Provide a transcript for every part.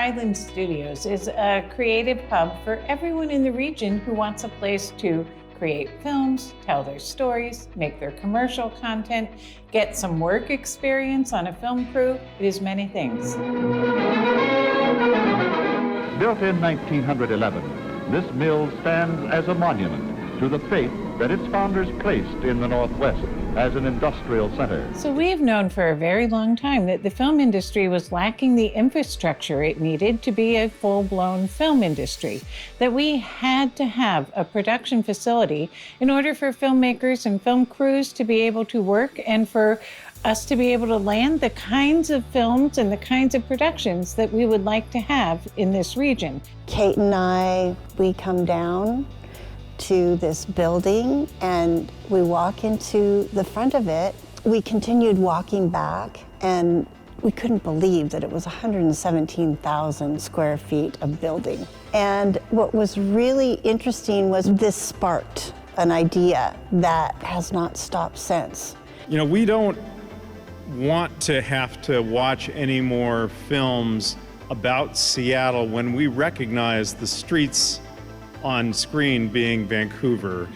Highlands Studios is a creative hub for everyone in the region who wants a place to create films, tell their stories, make their commercial content, get some work experience on a film crew. It is many things. Built in 1911, this mill stands as a monument to the faith that its founders placed in the Northwest as an industrial center. So we've known for a very long time that the film industry was lacking the infrastructure it needed to be a full-blown film industry, that we had to have a production facility in order for filmmakers and film crews to be able to work and for us to be able to land the kinds of films and the kinds of productions that we would like to have in this region. Kate and I, we come down to this building and we walk into the front of it. We continued walking back and we couldn't believe that it was 117,000 square feet of building. And what was really interesting was this sparked an idea that has not stopped since. You know, we don't want to have to watch any more films about Seattle when we recognize the streets on screen being Vancouver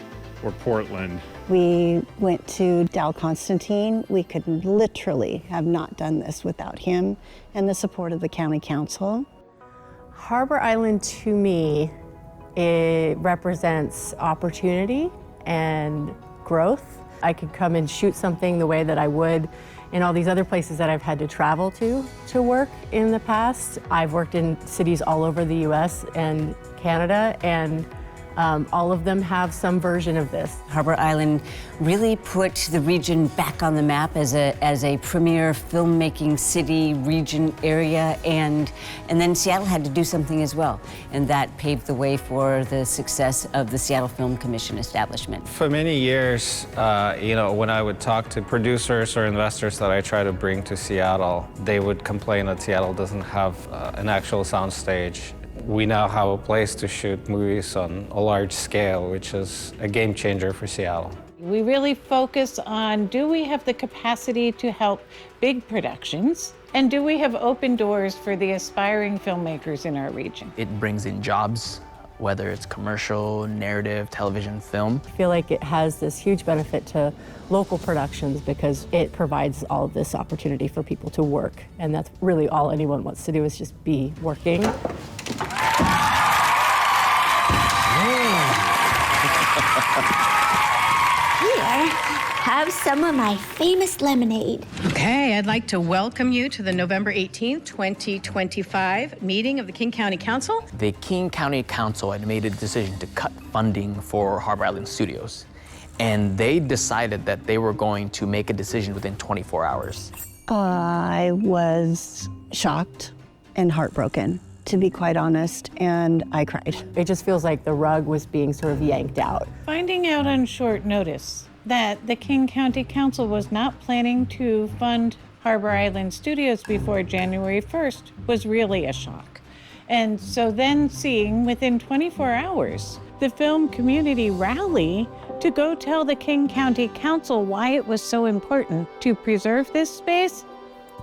or Portland. We went to Dal Constantine. We could literally have not done this without him and the support of the county council. Harbor Island, to me, it represents opportunity and growth. I could come and shoot something the way that I would in all these other places that I've had to travel to work in the past. I've worked in cities all over the US and Canada, and all of them have some version of this. Harbor Island really put the region back on the map as a premier filmmaking city, region, area, and then Seattle had to do something as well, and that paved the way for the success of the Seattle Film Commission establishment. For many years, you know, when I would talk to producers or investors that I try to bring to Seattle, they would complain that Seattle doesn't have an actual soundstage. We now have a place to shoot movies on a large scale, which is a game changer for Seattle. We really focus on, do we have the capacity to help big productions? And do we have open doors for the aspiring filmmakers in our region? It brings in jobs, whether it's commercial, narrative, television, film. I feel like it has this huge benefit to local productions because it provides all of this opportunity for people to work. And that's really all anyone wants to do, is just be working. Here, have some of my famous lemonade. Okay, I'd like to welcome you to the November 18th, 2025 meeting of the King County Council. The King County Council had made a decision to cut funding for Harbor Island Studios, and they decided that they were going to make a decision within 24 hours. I was shocked and heartbroken, to be quite honest, and I cried. It just feels like the rug was being sort of yanked out. Finding out on short notice that the King County Council was not planning to fund Harbor Island Studios before January 1st was really a shock. And so then seeing within 24 hours the film community rally to go tell the King County Council why it was so important to preserve this space,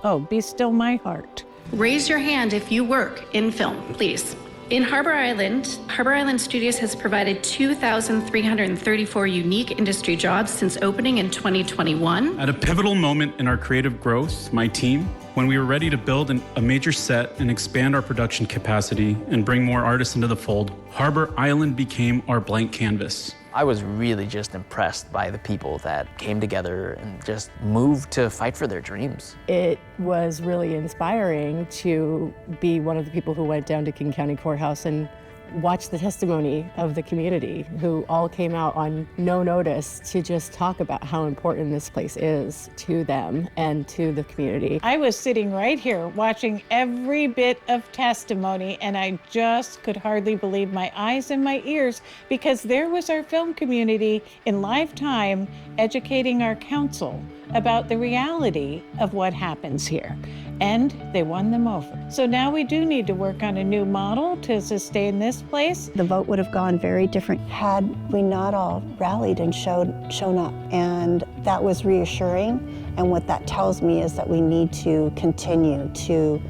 oh, be still my heart. Raise your hand if you work in film, please. In Harbor Island Studios has provided 2,334 unique industry jobs since opening in 2021. At a pivotal moment in our creative growth, my team, when we were ready to build a major set and expand our production capacity and bring more artists into the fold, Harbor Island became our blank canvas. I was really just impressed by the people that came together and just moved to fight for their dreams. It was really inspiring to be one of the people who went down to King County Courthouse and watch the testimony of the community, who all came out on no notice to just talk about how important this place is to them and to the community. I was sitting right here watching every bit of testimony, and I just could hardly believe my eyes and my ears, because there was our film community in live time educating our council about the reality of what happens here. And they won them over. So now we do need to work on a new model to sustain this place. The vote would have gone very different had we not all rallied and shown up. And that was reassuring. And what that tells me is that we need to continue to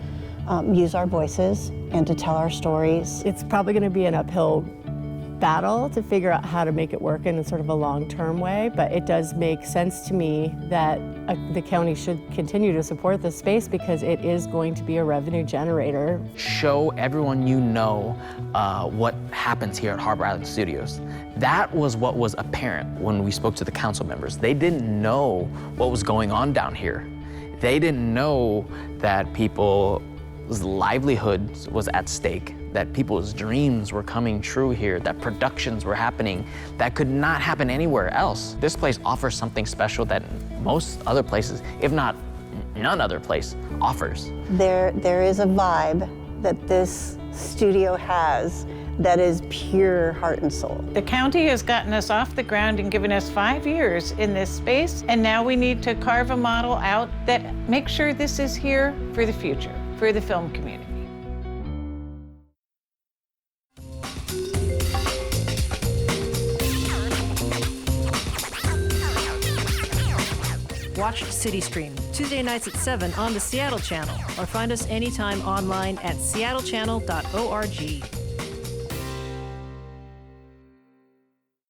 use our voices and to tell our stories. It's probably going to be an uphill battle to figure out how to make it work in a sort of a long-term way, but it does make sense to me that the county should continue to support this space because it is going to be a revenue generator. Show everyone you know what happens here at Harbor Island Studios. That was what was apparent when we spoke to the council members. They didn't know what was going on down here. They didn't know that people's livelihoods was at stake, that people's dreams were coming true here, that productions were happening that could not happen anywhere else. This place offers something special that most other places, if not none other place, offers. There is a vibe that this studio has that is pure heart and soul. The county has gotten us off the ground and given us 5 years in this space, and now we need to carve a model out that makes sure this is here for the future, for the film community. Watch City Stream Tuesday nights at 7 on the Seattle channel, or find us anytime online at seattle.gov.